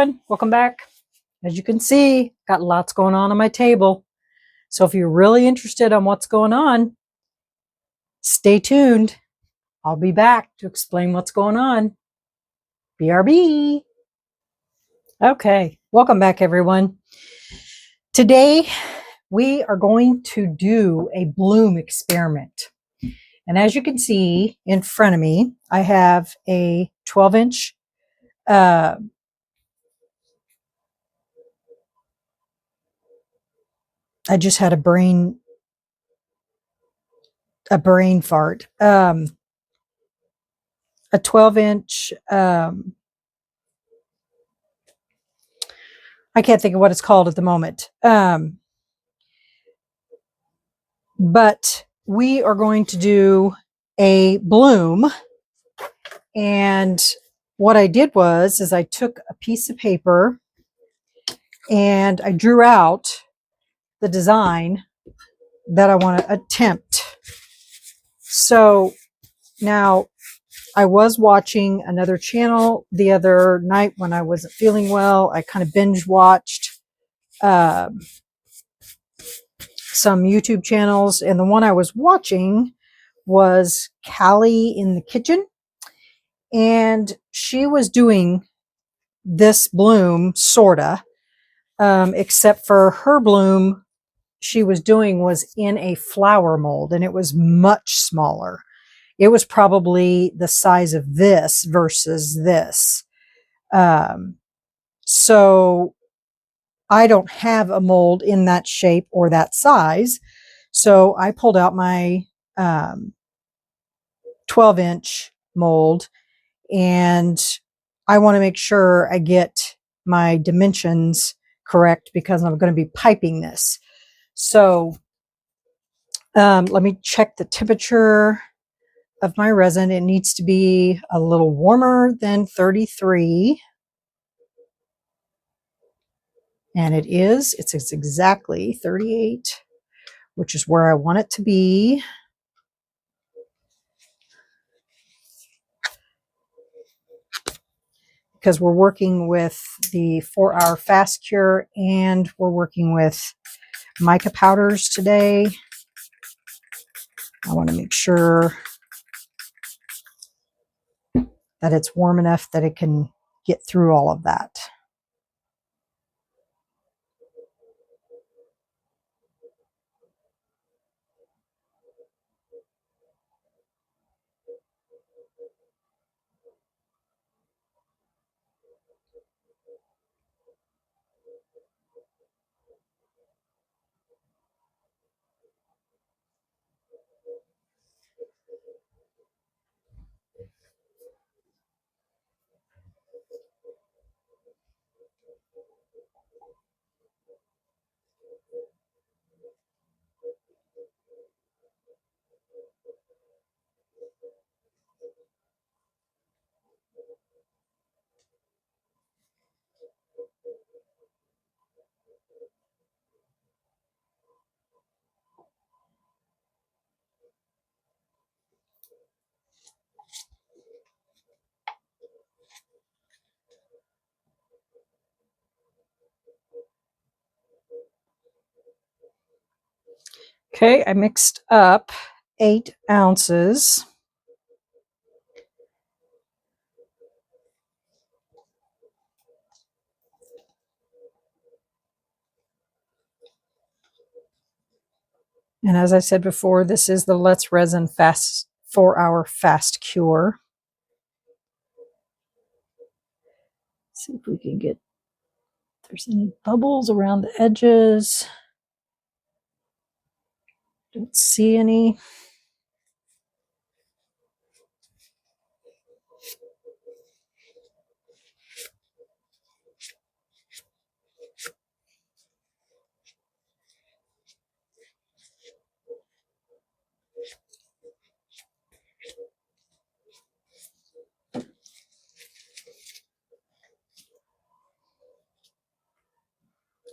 everyone, welcome back. As you can see, got lots going on my table. So if you're really interested on what's going on, stay tuned. I'll be back to explain what's going on. BRB. Okay, welcome back everyone. Today we are going to do a bloom experiment. And as you can see in front of me, I have a 12-inch I just had a brain fart. A 12-inch, I can't think of what it's called at the moment. But we are going to do a bloom. And what I did is I took a piece of paper and I drew out the design that I want to attempt. So now I was watching another channel the other night when I wasn't feeling well. I kind of binge watched some YouTube channels, and the one I was watching was Callie in the Kitchen, and she was doing this bloom sorta, except for her bloom she was doing was in a flower mold, and it was much smaller. It was probably the size of this versus this. So I don't have a mold in that shape or that size. So I pulled out my 12-inch mold, and I want to make sure I get my dimensions correct because I'm going to be piping this. So let me check the temperature of my resin. It needs to be a little warmer than 33. And it is. It's exactly 38, which is where I want it to be. Because we're working with the 4-hour fast cure and we're working with mica powders today. I want to make sure that it's warm enough that it can get through all of that. Okay, I mixed up 8 ounces. And as I said before, this is the Let's Resin 4-hour fast cure. Let's see if we can get, if there's any bubbles around the edges. Don't see any.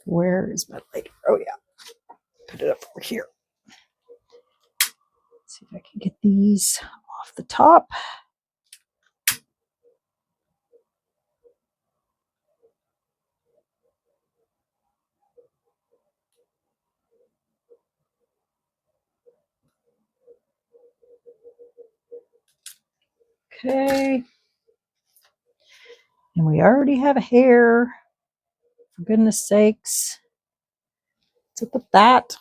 Where is my lighter? Oh yeah, put it up over here. Let's see if I can get these off the top. Okay. And we already have a hair. For goodness sakes. What's up with that?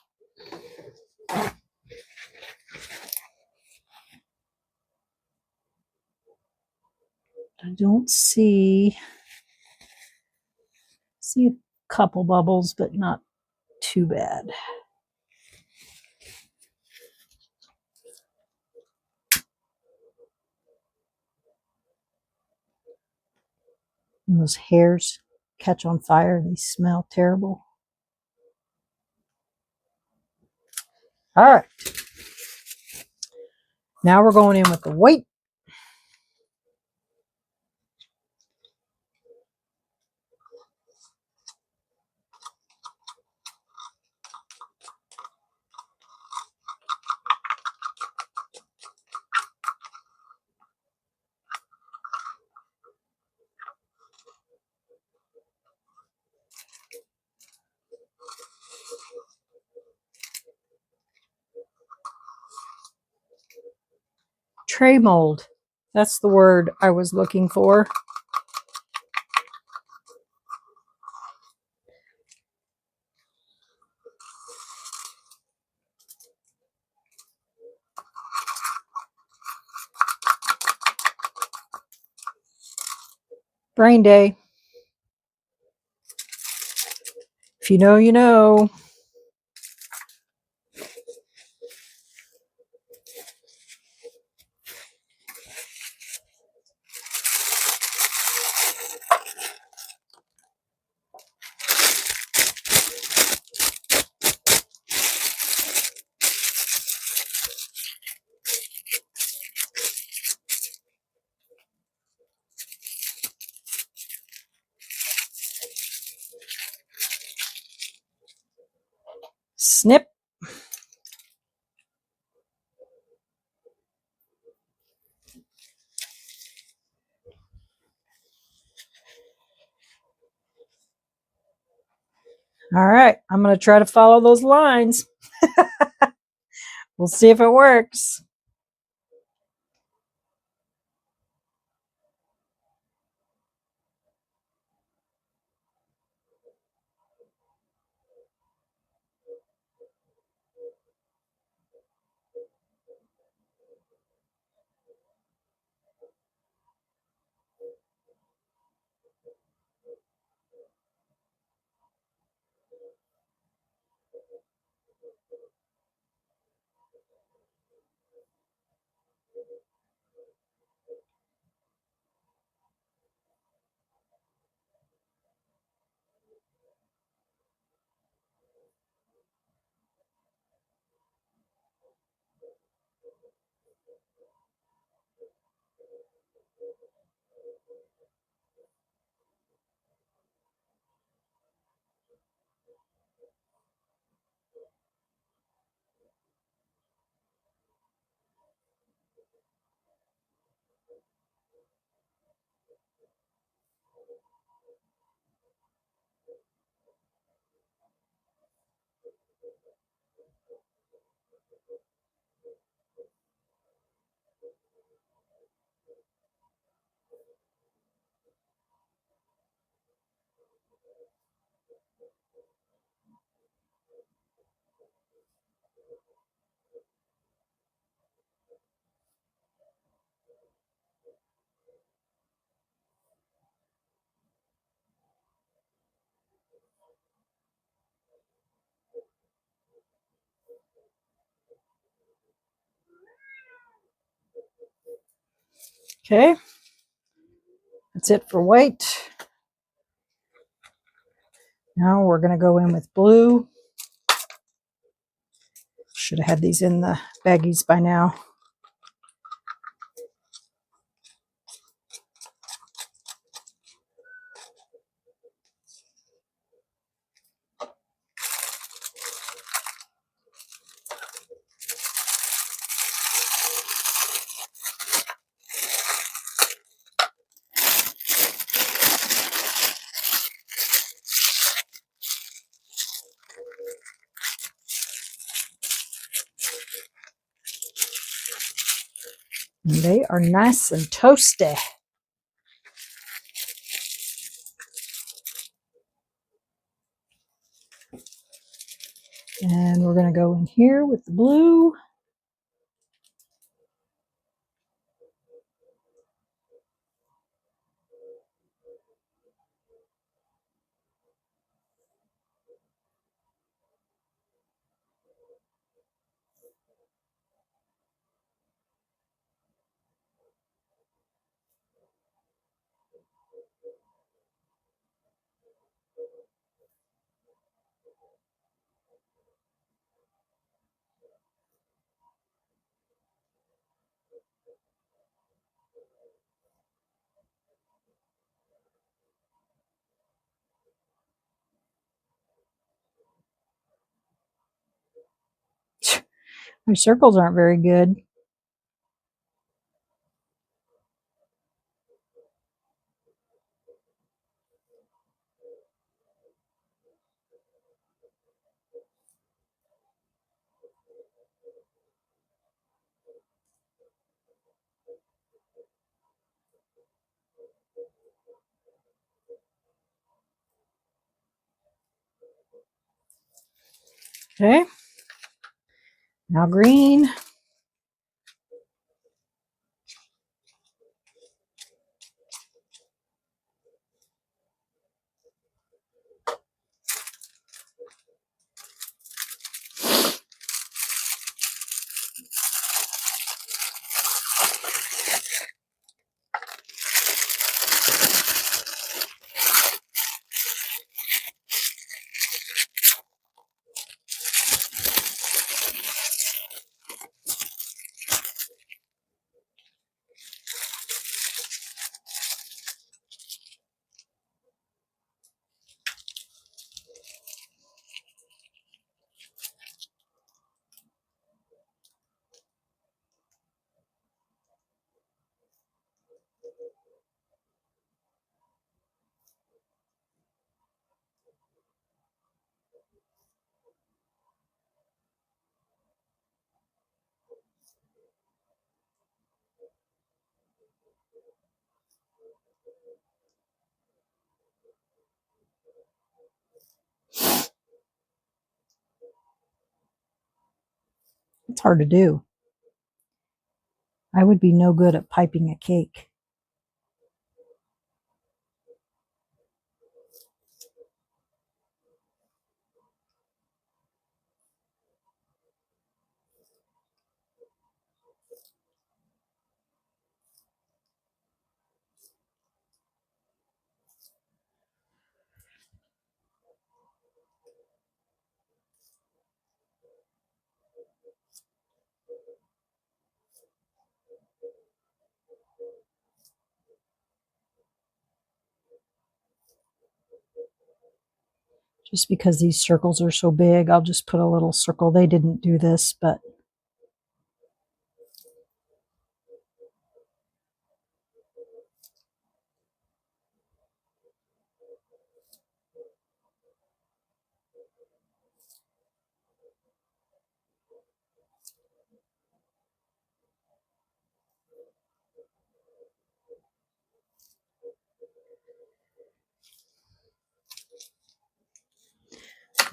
I don't see a couple bubbles, but not too bad. And those hairs catch on fire. They smell terrible. All right. Now we're going in with the white. Tray mold. That's the word I was looking for. Brain day. If you know, you know. Snip. All right, I'm going to try to follow those lines. We'll see if it works. Okay, that's it for white. Now we're going to go in with blue. Should have had these in the baggies by now. And they are nice and toasty. And we're going to go in here with the blue. My circles aren't very good. Okay. Now green. It's hard to do. I would be no good at piping a cake. Just because these circles are so big, I'll just put a little circle. They didn't do this, but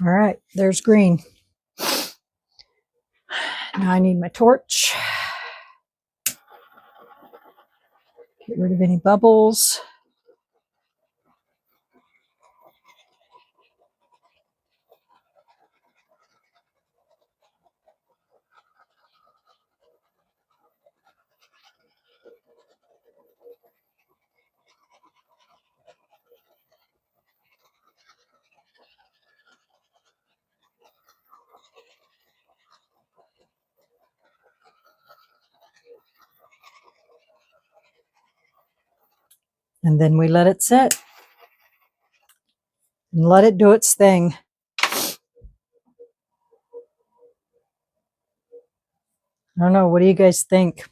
all right, there's green. Now I need my torch. Get rid of any bubbles. And then we let it sit and let it do its thing. I don't know. What do you guys think?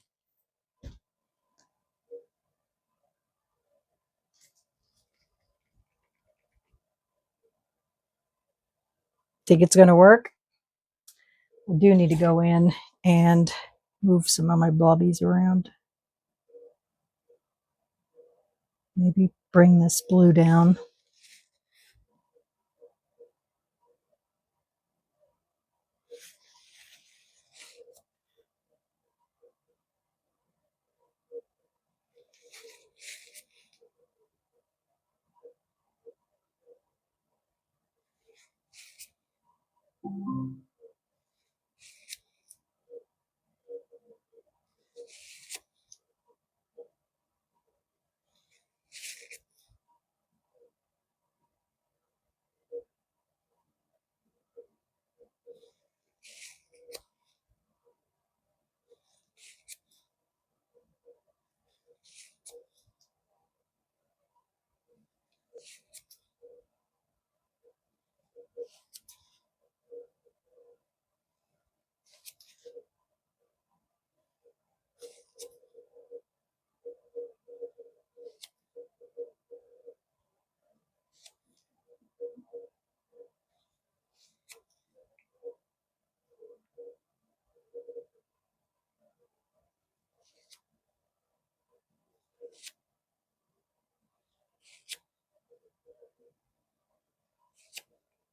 Think it's going to work? I do need to go in and move some of my blobbies around. Maybe bring this blue down.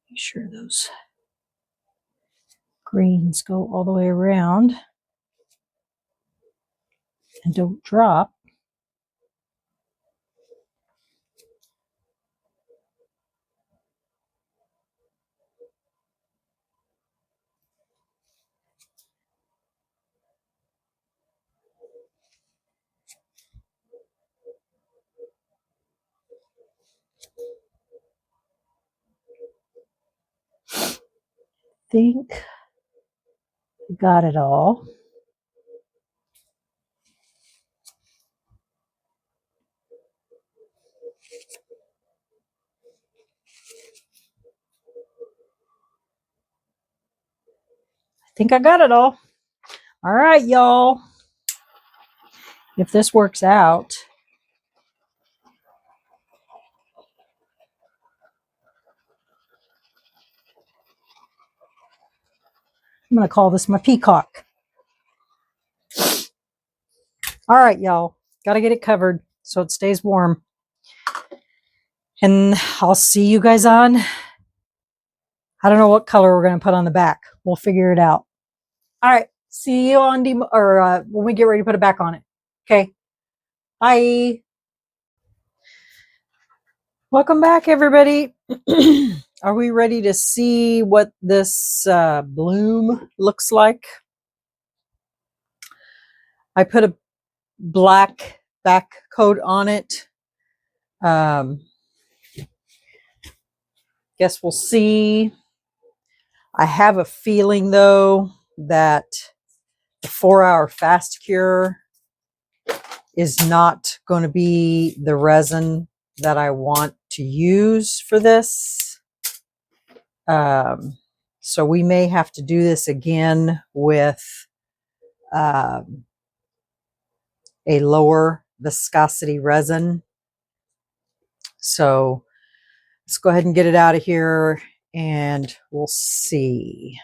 Make sure those greens go all the way around and don't drop. Think I got it all. I think I got it all. All right, y'all. If this works out, I'm going to call this my peacock. All right, y'all. Got to get it covered so it stays warm. And I'll see you guys on. I don't know what color we're going to put on the back. We'll figure it out. All right. See you on when we get ready to put it back on it. Okay. Bye. Welcome back, everybody. Are we ready to see what this bloom looks like? I put a black back coat on it. Guess we'll see. I have a feeling, though, that the 4-hour fast cure is not going to be the resin that I want to use for this. So we may have to do this again with a lower viscosity resin. So let's go ahead and get it out of here and we'll see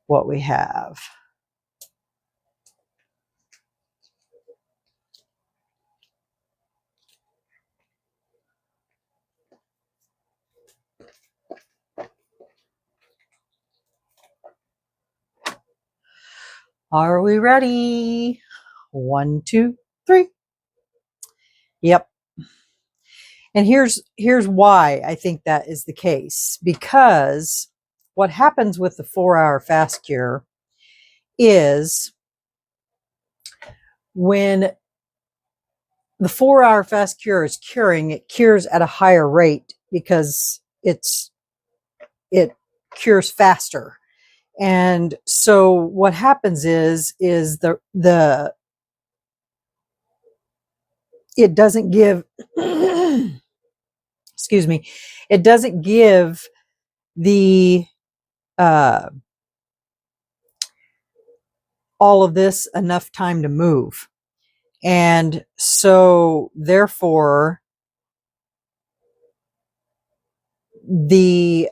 what we have. Are we ready? 1, 2, 3. Yep. And here's why I think that is the case. Because what happens with the 4-hour fast cure is when the 4-hour fast cure is curing, it cures at a higher rate because it cures faster. And so what happens is the it doesn't give excuse me, it doesn't give the all of this enough time to move. And so therefore the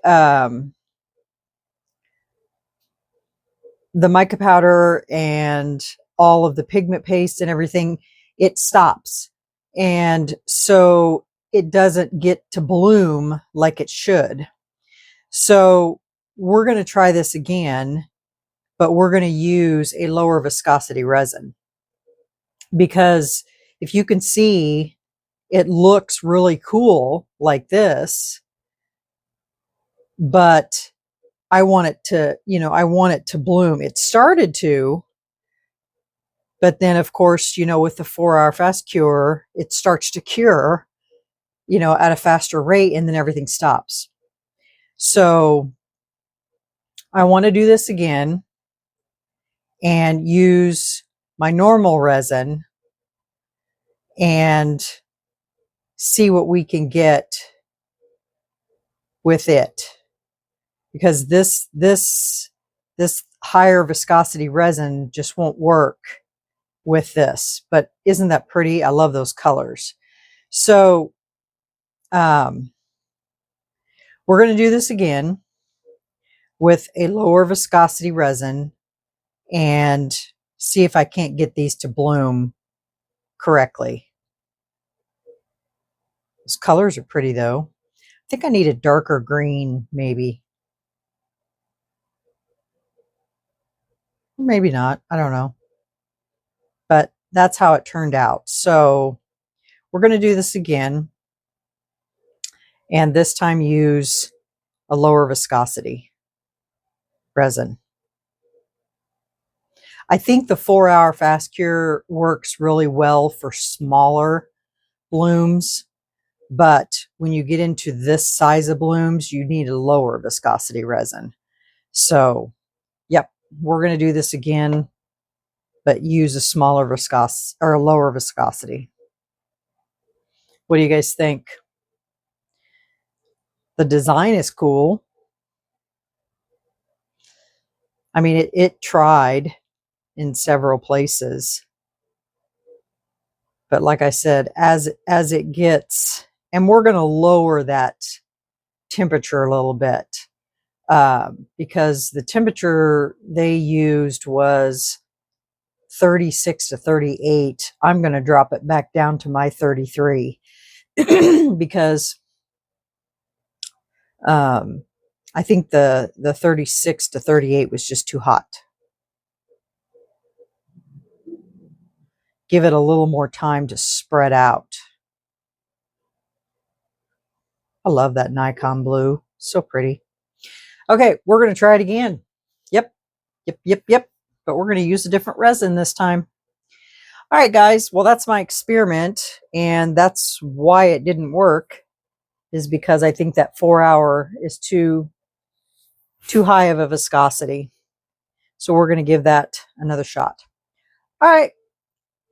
mica powder and all of the pigment paste and everything, it stops. And so it doesn't get to bloom like it should. So we're going to try this again, but we're going to use a lower viscosity resin, because if you can see, it looks really cool like this, but I want it to, I want it to bloom. It started to, but then of course, with the 4-hour fast cure, it starts to cure, at a faster rate, and then everything stops. So I want to do this again and use my normal resin and see what we can get with it, because this higher viscosity resin just won't work with this. But isn't that pretty? I love those colors. So we're going to do this again with a lower viscosity resin and see if I can't get these to bloom correctly. Those colors are pretty though. I think I need a darker green, maybe. Maybe not. I don't know. But that's how it turned out. So we're going to do this again, and this time use a lower viscosity resin. I think the 4-hour fast cure works really well for smaller blooms, but when you get into this size of blooms, you need a lower viscosity resin. So, yep, we're going to do this again, but use a smaller viscosity or a lower viscosity. What do you guys think? The design is cool. I mean, it tried in several places, but like I said, as it gets, and we're going to lower that temperature a little bit, because the temperature they used was 36 to 38. I'm going to drop it back down to my 33 because I think the 36 to 38 was just too hot. Give it a little more time to spread out. I love that Nikon blue. So pretty. Okay, we're going to try it again. Yep. But we're going to use a different resin this time. All right, guys. Well, that's my experiment. And that's why it didn't work, is because I think that 4-hour is too high of a viscosity. So we're going to give that another shot. All right.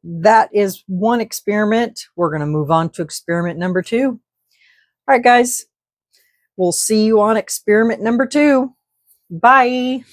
That is one experiment. We're going to move on to experiment number 2. All right, guys. We'll see you on experiment number 2. Bye.